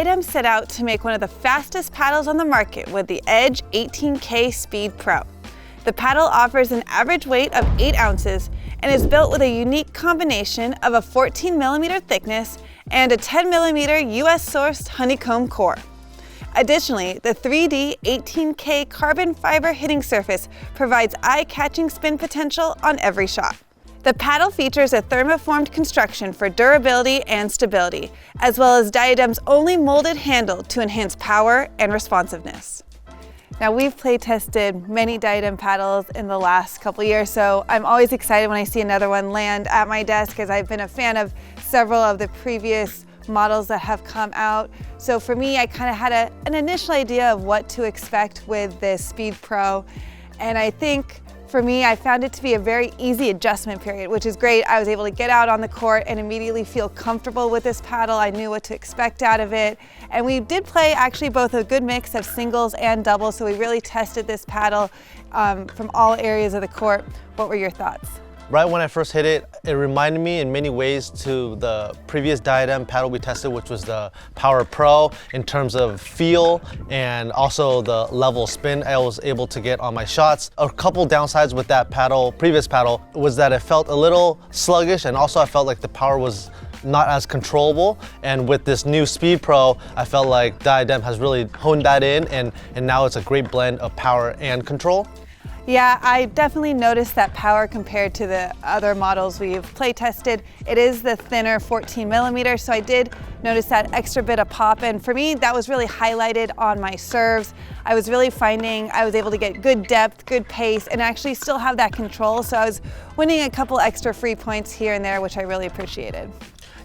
Diadem set out to make one of the fastest paddles on the market with the Edge 18K Speed Pro. The paddle offers an average weight of 8 ounces and is built with a unique combination of a 14mm thickness and a 10mm US Sourced Honeycomb Core. Additionally, the 3D 18K carbon fiber hitting surface provides eye-catching spin potential on every shot. The paddle features a thermo-formed construction for durability and stability, as well as Diadem's only molded handle to enhance power and responsiveness. Now, we've play tested many Diadem paddles in the last couple years, so I'm always excited when I see another one land at my desk, as I've been a fan of several of the previous models that have come out. So for me, I kind of had an initial idea of what to expect with this Speed Pro, and I think for me, I found it to be a very easy adjustment period, which is great. I was able to get out on the court and immediately feel comfortable with this paddle. I knew what to expect out of it. And we did play actually both a good mix of singles and doubles, so we really tested this paddle from all areas of the court. What were your thoughts? Right when I first hit it, it reminded me in many ways to the previous Diadem paddle we tested, which was the Power Pro, in terms of feel and also the level spin I was able to get on my shots. A couple downsides with that paddle, previous paddle, was that it felt a little sluggish, and also I felt like the power was not as controllable. And with this new Speed Pro, I felt like Diadem has really honed that in, and now it's a great blend of power and control. Yeah, I definitely noticed that power compared to the other models we've play tested. It is the thinner 14mm, so I did notice that extra bit of pop, and for me, that was really highlighted on my serves. I was really finding I was able to get good depth, good pace, and actually still have that control, so I was winning a couple extra free points here and there, which I really appreciated.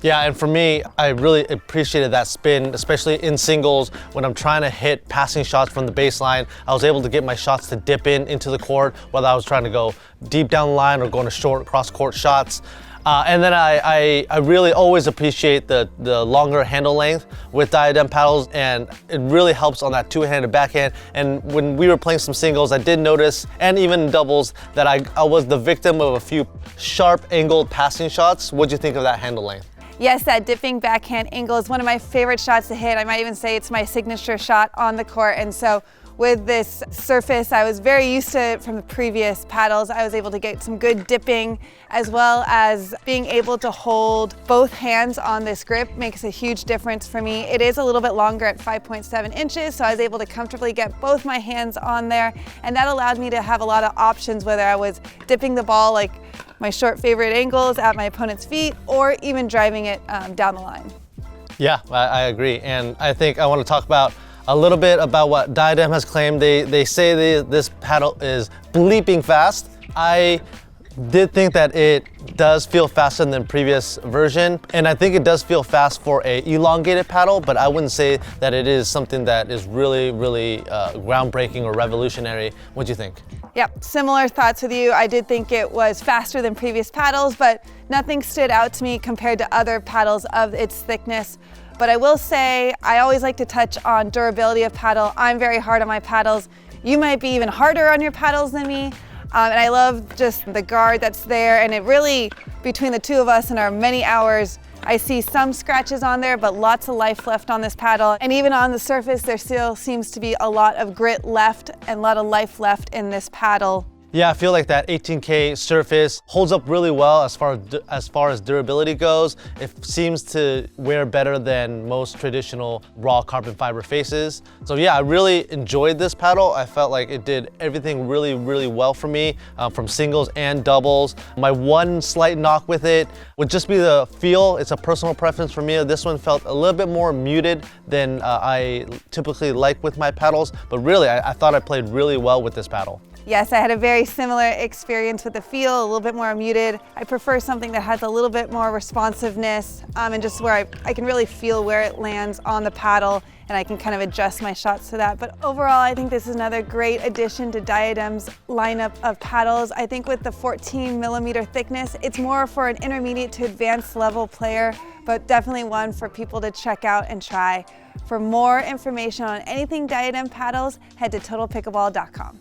Yeah, and for me, I really appreciated that spin, especially in singles when I'm trying to hit passing shots from the baseline. I was able to get my shots to dip into the court, whether I was trying to go deep down the line or going to short cross-court shots. And then I really always appreciate the longer handle length with Diadem paddles, and it really helps on that two-handed backhand. And when we were playing some singles, I did notice, and even doubles, that I was the victim of a few sharp angled passing shots. What'd you think of that handle length? Yes, that dipping backhand angle is one of my favorite shots to hit. I might even say it's my signature shot on the court. And so with this surface, I was very used to it from the previous paddles. I was able to get some good dipping, as well as being able to hold both hands on this grip makes a huge difference for me. It is a little bit longer at 5.7 inches, so I was able to comfortably get both my hands on there, and that allowed me to have a lot of options, whether I was dipping the ball like my short favorite angles at my opponent's feet, or even driving it down the line. Yeah, I agree, and I think I want to talk about a little bit about what Diadem has claimed. They say this paddle is bleeping fast. I did think that it does feel faster than the previous version, and I think it does feel fast for a elongated paddle, but I wouldn't say that it is something that is really groundbreaking or revolutionary. What do you think? Yep, similar thoughts with you. I did think it was faster than previous paddles, but nothing stood out to me compared to other paddles of its thickness. But I will say, I always like to touch on durability of paddle. I'm very hard on my paddles. You might be even harder on your paddles than me. And I love just the guard that's there. And it really, between the two of us and our many hours, I see some scratches on there, but lots of life left on this paddle. And even on the surface, there still seems to be a lot of grit left and a lot of life left in this paddle. Yeah, I feel like that 18K surface holds up really well as far as durability goes. It seems to wear better than most traditional raw carbon fiber faces. So yeah, I really enjoyed this paddle. I felt like it did everything really well for me, from singles and doubles. My one slight knock with it would just be the feel. It's a personal preference for me. This one felt a little bit more muted than I typically like with my paddles, but really, I thought I played really well with this paddle. Yes, I had a very similar experience with the feel, a little bit more muted. I prefer something that has a little bit more responsiveness, and just where I can really feel where it lands on the paddle, and I can kind of adjust my shots to that. But overall, I think this is another great addition to Diadem's lineup of paddles. I think with the 14mm thickness, it's more for an intermediate to advanced level player, but definitely one for people to check out and try. For more information on anything Diadem paddles, head to totalpickleball.com.